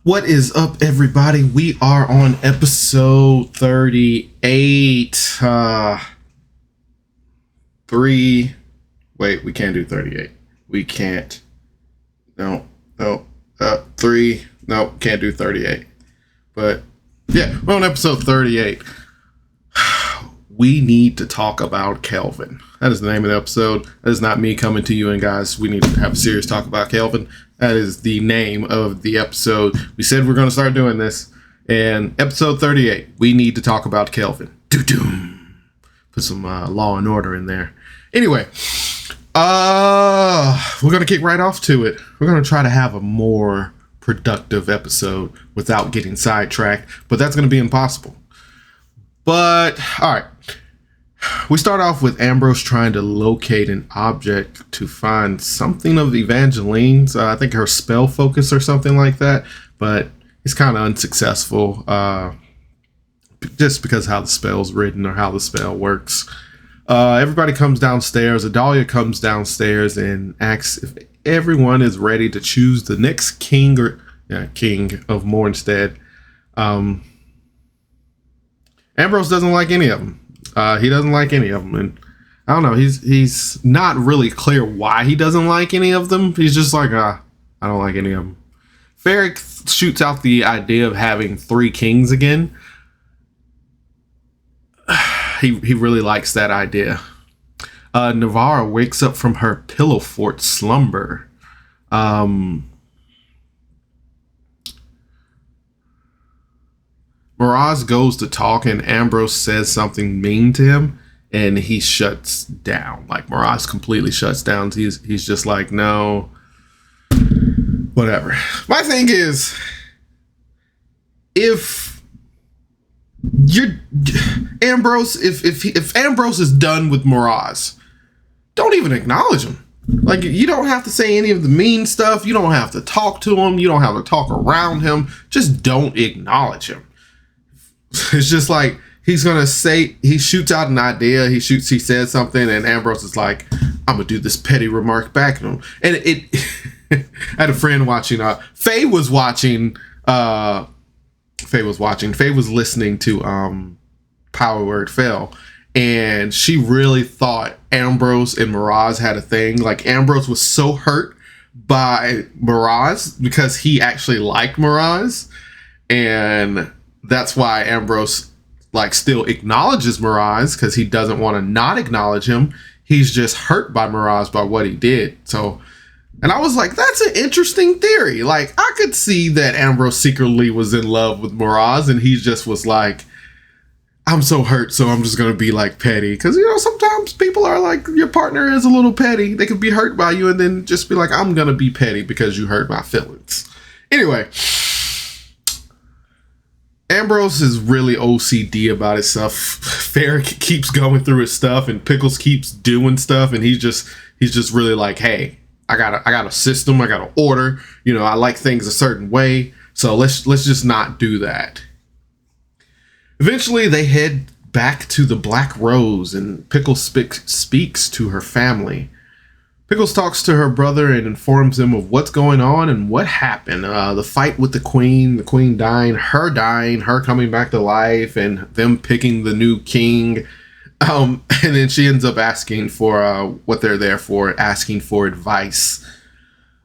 What is up, everybody? We are on episode 38. We can't do 38. We can't. No. 3. No, can't do 38. But yeah, we're on episode 38. We need to talk about Kelvin. That is the name of the episode. That is not me coming to you and guys, we need to have a serious talk about Kelvin. That is the name of the episode. We said we're going to start doing this. And episode 38, we need to talk about Kelvin. Doo-doom. Put some Law and Order in there. Anyway, we're going to kick right off to it. We're going to try to have a more productive episode without getting sidetracked. But that's going to be impossible. But, all right. We start off with Ambrose trying to locate an object to find something of Evangeline's. I think her spell focus or something like that. But it's kind of unsuccessful just because how the spell's written or how the spell works. Everybody comes downstairs. Adalia comes downstairs and asks if everyone is ready to choose the next king of Mornstead. Ambrose doesn't like any of them. He doesn't like any of them, and I don't know. He's not really clear why he doesn't like any of them. He's just like, I don't like any of them. Ferric shoots out the idea of having 3 kings again. He really likes that idea. Navarra wakes up from her pillow fort slumber. Miraz goes to talk and Ambrose says something mean to him and he shuts down. Like Miraz completely shuts down. He's just like, no, whatever. My thing is, if Ambrose is done with Miraz, don't even acknowledge him. Like, you don't have to say any of the mean stuff. You don't have to talk to him. You don't have to talk around him. Just don't acknowledge him. It's just like he's gonna say, he shoots out an idea, he says something, and Ambrose is like, I'm gonna do this petty remark back at him. And I had a friend watching. Faye was listening to Power Word Fell, and she really thought Ambrose and Miraz had a thing. Like, Ambrose was so hurt by Miraz because he actually liked Miraz, and that's why Ambrose still acknowledges Miraz, because he doesn't want to not acknowledge him. He's just hurt by Miraz by what he did. So, and I was like, that's an interesting theory. Like, I could see that Ambrose secretly was in love with Miraz, and he just was like, I'm so hurt, so I'm just gonna be like petty. Because, sometimes people are like, your partner is a little petty. They could be hurt by you and then just be like, I'm gonna be petty because you hurt my feelings. Anyway, Ambrose is really OCD about his stuff. Ferric keeps going through his stuff, and Pickles keeps doing stuff, and he's just really like, hey, I got a system, I got an order. I like things a certain way, so let's just not do that. Eventually, they head back to the Black Rose, and Pickles speaks to her family. Pickles talks to her brother and informs him of what's going on and what happened. The fight with the queen dying, her coming back to life, and them picking the new king. And then she ends up asking for what they're there for, asking for advice.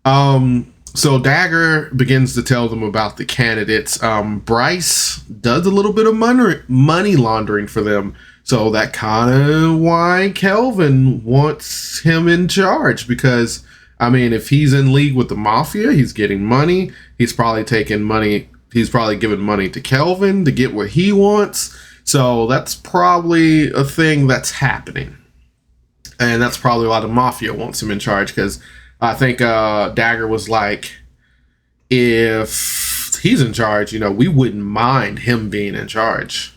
So Dagger begins to tell them about the candidates. Bryce does a little bit of money laundering for them. So that kind of why Kelvin wants him in charge, because, if he's in league with the mafia, he's getting money. He's probably taking money. He's probably giving money to Kelvin to get what he wants. So that's probably a thing that's happening. And that's probably why the mafia wants him in charge, because I think Dagger was like, if he's in charge, we wouldn't mind him being in charge.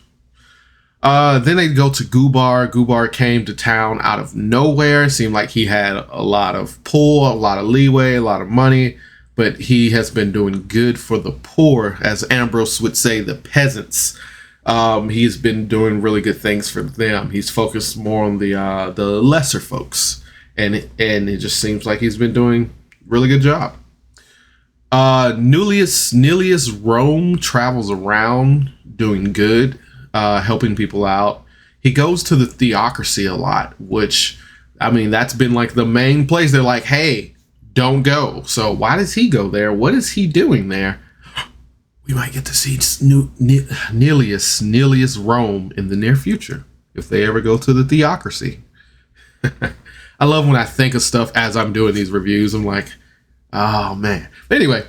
Then they go to Gubar. Gubar came to town out of nowhere. Seemed like he had a lot of pull, a lot of leeway, a lot of money, but he has been doing good for the poor, as Ambrose would say, the peasants. He's been doing really good things for them. He's focused more on the lesser folks, and it just seems like he's been doing a really good job. Nilius Rome travels around doing good, helping people out. He goes to the theocracy a lot, which, I mean, that's been like the main place. They're like, hey, don't go. So why does he go there? What is he doing there? We might get to see Nilius Rome in the near future if they ever go to the theocracy. I love when I think of stuff as I'm doing these reviews. I'm like, oh man. Anyway,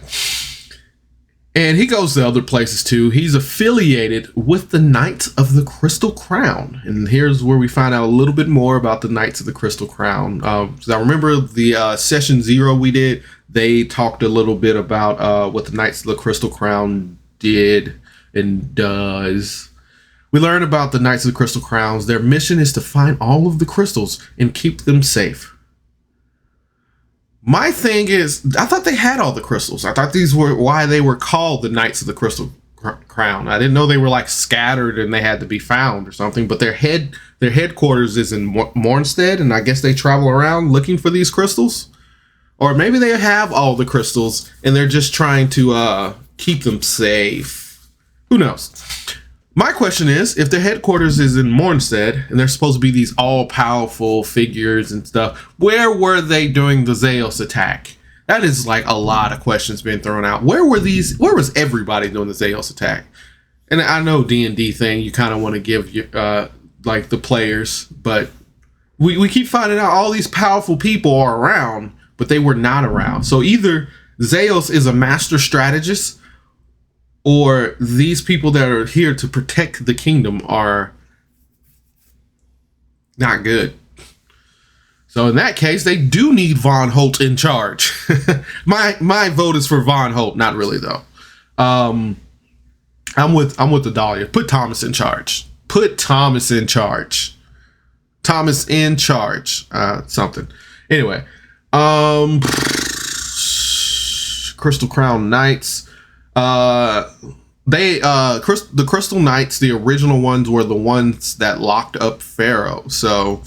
and he goes to other places too. He's affiliated with the Knights of the Crystal Crown. And here's where we find out a little bit more about the Knights of the Crystal Crown. So I remember the session 0 we did, they talked a little bit about what the Knights of the Crystal Crown did and does. We learn about the Knights of the Crystal Crowns. Their mission is to find all of the crystals and keep them safe. My thing is, I thought they had all the crystals. I thought these were why they were called the Knights of the Crystal Crown. I didn't know they were like scattered and they had to be found or something. But their headquarters is in Mornstead, and I guess they travel around looking for these crystals. Or maybe they have all the crystals and they're just trying to keep them safe. Who knows? My question is, if their headquarters is in Mornstead and they're supposed to be these all-powerful figures and stuff, where were they during the Zeos attack? That is like a lot of questions being thrown out. Where was everybody doing the Zeos attack? And I know D&D thing, you kind of want to give like the players, but we keep finding out all these powerful people are around, but they were not around. So either Zeos is a master strategist, or these people that are here to protect the kingdom are not good. So in that case, they do need Von Holt in charge. My vote is for Von Holt. Not really though. I'm with the Dahlia. Put Thomas in charge. Put Thomas in charge. Thomas in charge. Something. Anyway. Crystal Crown Knights. The Crystal Knights, the original ones, were the ones that locked up Pharaoh. So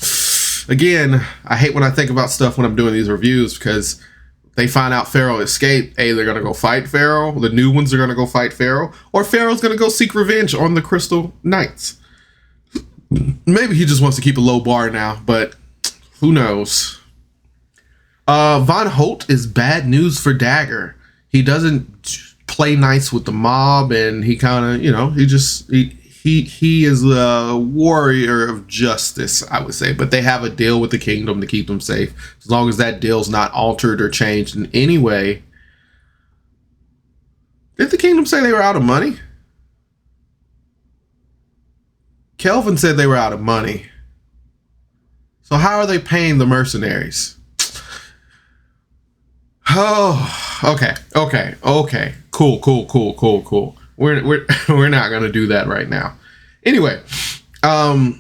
again, I hate when I think about stuff when I'm doing these reviews, because they find out Pharaoh escaped. They're gonna go fight Pharaoh. The new ones are gonna go fight Pharaoh, or Pharaoh's gonna go seek revenge on the Crystal Knights. Maybe he just wants to keep a low bar now, but who knows? Von Holt is bad news for Dagger. He doesn't play nice with the mob, and he kind of, he is a warrior of justice, I would say. But they have a deal with the kingdom to keep them safe. As long as that deal's not altered or changed in any way. Did the kingdom say they were out of money? Kelvin said they were out of money. So how are they paying the mercenaries? Oh, okay. Cool. We're not gonna do that right now. Anyway, Dagger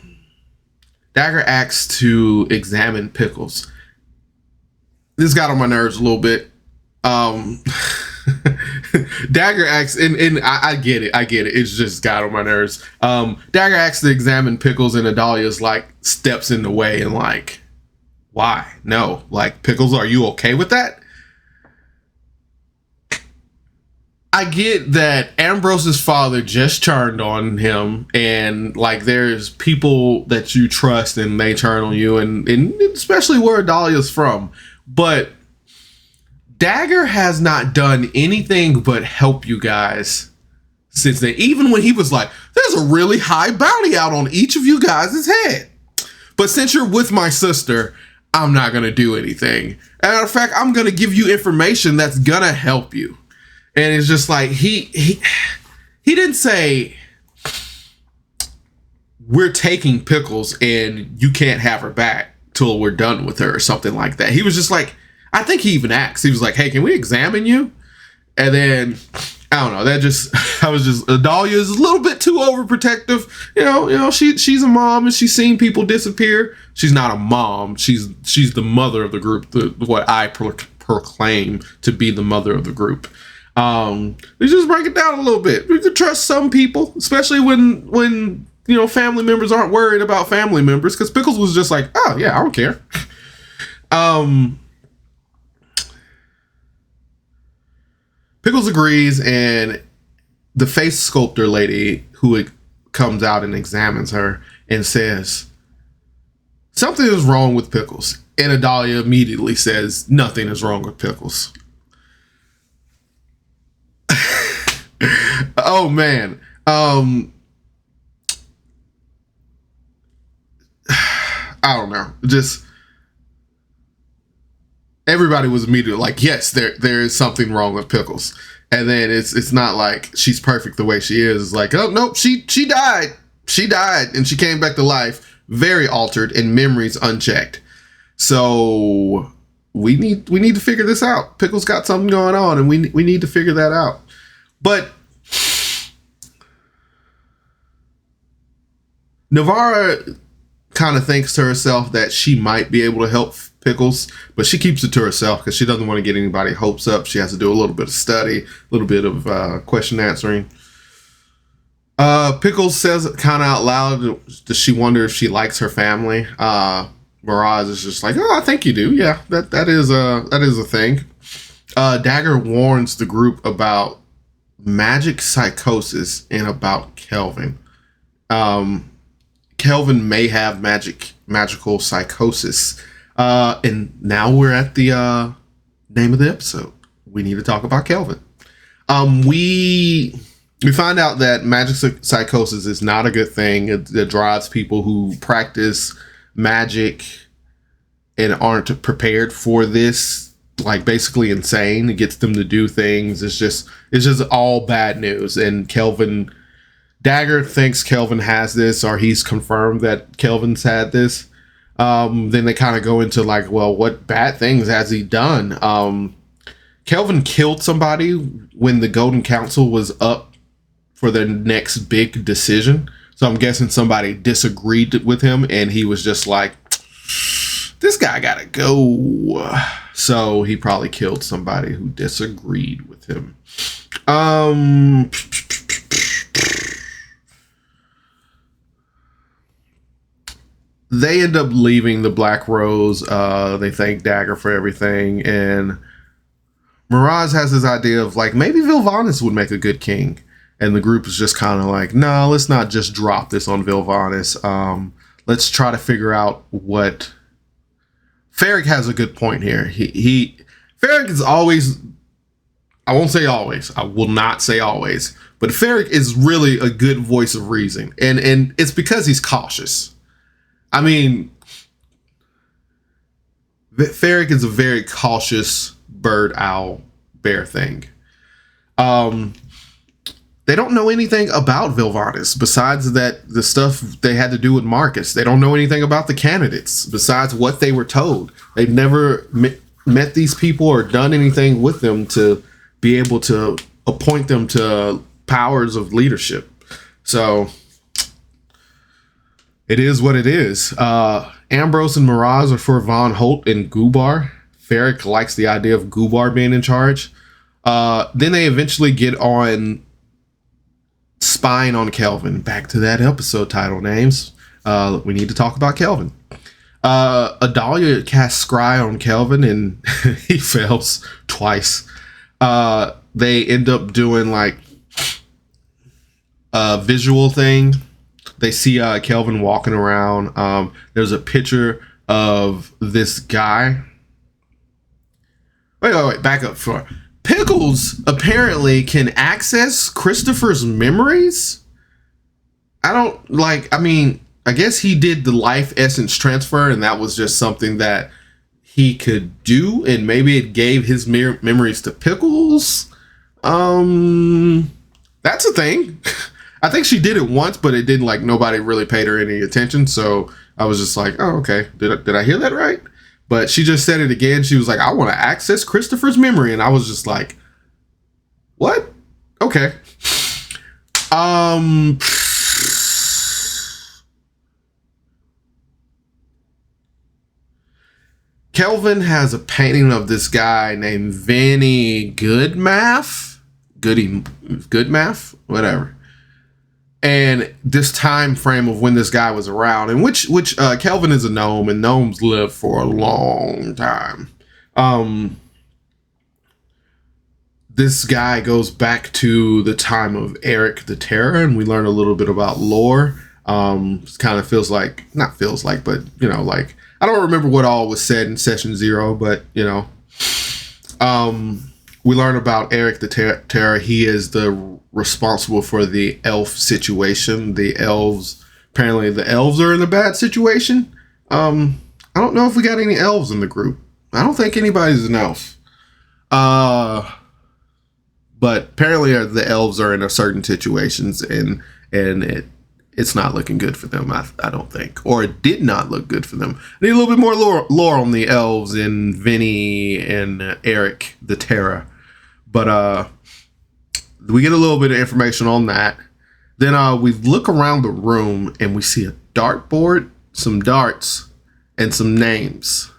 asks to examine Pickles. This got on my nerves a little bit. Dagger asks, and I get it. It's just got on my nerves. Dagger asks to examine Pickles, and Adalia's like steps in the way and like, why? No, like, Pickles, are you okay with that? I get that Ambrose's father just turned on him, and like there's people that you trust and they turn on you, and especially where Dahlia's from. But Dagger has not done anything but help you guys since then. Even when he was like, there's a really high bounty out on each of you guys' head. But since you're with my sister, I'm not going to do anything. As a matter of fact, I'm going to give you information that's going to help you. And it's just like, he didn't say, we're taking Pickles and you can't have her back till we're done with her or something like that. He was just like, I think he even asked, he was like, hey, can we examine you? And then, I don't know, Adalia is a little bit too overprotective. You know, she's a mom and she's seen people disappear. She's not a mom. She's the mother of the group, what I proclaim to be the mother of the group. Let's just break it down a little bit. We could trust some people, especially when family members aren't worried about family members, because Pickles was just like, oh yeah, I don't care. Pickles agrees, and the face sculptor lady who comes out and examines her and says, something is wrong with Pickles. And Adalia immediately says, nothing is wrong with Pickles. Oh, man. I don't know. Just everybody was immediately like, yes, there is something wrong with Pickles. And then it's not like she's perfect the way she is. It's like, oh, nope, she died. She died and she came back to life, very altered and memories unchecked. So we need to figure this out. Pickles got something going on, and we need to figure that out. But Navarra kind of thinks to herself that she might be able to help Pickles, but she keeps it to herself because she doesn't want to get anybody's hopes up. She has to do a little bit of study, a little bit of question answering. Pickles says kind of out loud, does she wonder if she likes her family? Mirage is just like, oh, I think you do. Yeah, that is a thing. Dagger warns the group about magic psychosis and about Kelvin. Kelvin may have magical psychosis. And now we're at the name of the episode. We need to talk about Kelvin. We find out that magic psychosis is not a good thing. It drives people who practice magic and aren't prepared for this, like, basically insane. It gets them to do things. It's just all bad news. And Dagger thinks Kelvin has this, or he's confirmed that Kelvin's had this. Then they kind of go into like, well, what bad things has he done? Kelvin killed somebody when the Golden Council was up for their next big decision. So I'm guessing somebody disagreed with him, and he was just like, this guy gotta go. So he probably killed somebody who disagreed with him. They end up leaving the Black Rose. They thank Dagger for everything. And Mirage has this idea of like, maybe Vilvanus would make a good king. And the group is just kind of like, no, let's not just drop this on Vilvanus. Let's try to figure out what... Ferric has a good point here. Ferric is always... I won't say always. I will not say always. But Ferric is really a good voice of reason. And it's because he's cautious. I mean, Ferric is a very cautious bird, owl, bear thing. They don't know anything about Vilvanus besides that the stuff they had to do with Marcus. They don't know anything about the candidates besides what they were told. They've never met these people or done anything with them to be able to appoint them to powers of leadership. So it is what it is. Ambrose and Mirage are for Von Holt and Gubar. Ferric likes the idea of Gubar being in charge. Then they eventually get on spying on Kelvin. Back to that episode title names. We need to talk about Kelvin. Adalia casts Scry on Kelvin and he fails twice. They end up doing like a visual thing. They see Kelvin walking around. There's a picture of this guy. Wait, back up for Pickles apparently can access Christopher's memories. I guess he did the life essence transfer, and that was just something that he could do, and maybe it gave his memories to Pickles. That's a thing. I think she did it once, but it didn't, like, nobody really paid her any attention. So I was just like, oh, okay. Did I hear that right? But she just said it again. She was like, I want to access Christopher's memory. And I was just like, what? Okay. Kelvin has a painting of this guy named Vanny Goodmath. Goodmath? Whatever. And this time frame of when this guy was around, and which Kelvin is a gnome, and gnomes live for a long time. this guy goes back to the time of Eric the Terror, and we learn a little bit about lore. It kind of feels like, not feels like, but like, I don't remember what all was said in session 0, but we learn about Eric the Terror. He is the responsible for the elf situation. Apparently the elves are in a bad situation. I don't know if we got any elves in the group. I don't think anybody's an elf. But apparently the elves are in a certain situations, and it's not looking good for them, I don't think. Or it did not look good for them. I need a little bit more lore on the elves and Vinny and Eric the Terror. But we get a little bit of information on that. Then we look around the room and we see a dartboard, some darts, and some names.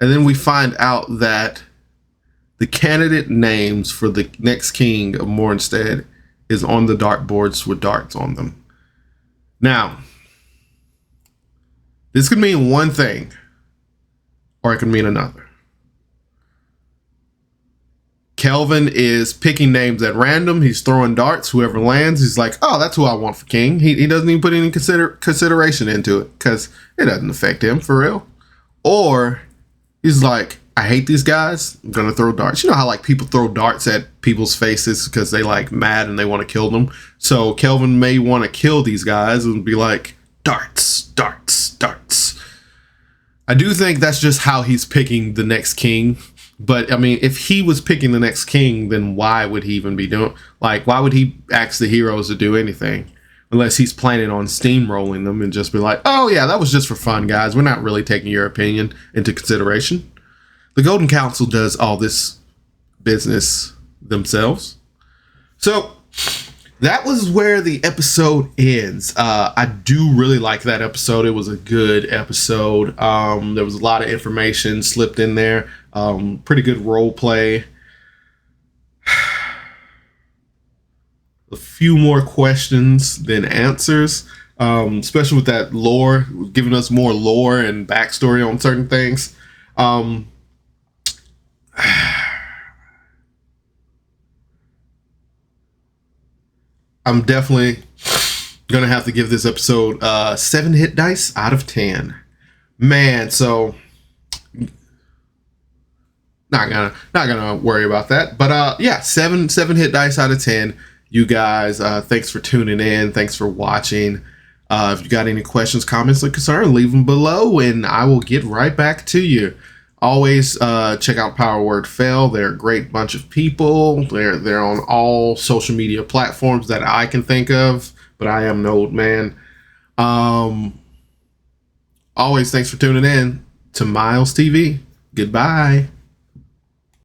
And then we find out that the candidate names for the next king of Mornstead is on the dartboards with darts on them. Now, this could mean one thing, or it could mean another. Kelvin is picking names at random. He's throwing darts. Whoever lands, he's like, oh, that's who I want for king. He doesn't even put any consideration into it because it doesn't affect him for real. Or he's like, I hate these guys. I'm going to throw darts. You know how like people throw darts at people's faces because they like mad and they want to kill them. So Kelvin may want to kill these guys and be like, darts, darts, darts. I do think that's just how he's picking the next king. But I mean, if he was picking the next king, then why would he even be doing, like, why would he ask the heroes to do anything? Unless he's planning on steamrolling them and just be like, oh yeah, that was just for fun, guys. We're not really taking your opinion into consideration. The Golden Council does all this business themselves. So that was where the episode ends. I do really like that episode. It was a good episode. There was a lot of information slipped in there. Pretty good role play. A few more questions than answers, especially with that lore, giving us more lore and backstory on certain things. I'm definitely gonna have to give this episode 7 hit dice out of 10. Man, so not gonna worry about that. But yeah, 7 hit dice out of 10. You guys, thanks for tuning in. Thanks for watching. If you got any questions, comments, or concerns, leave them below, and I will get right back to you. Always check out Power Word Fail. They're a great bunch of people. They're on all social media platforms that I can think of, but I am an old man. Always thanks for tuning in to Miles TV. Goodbye.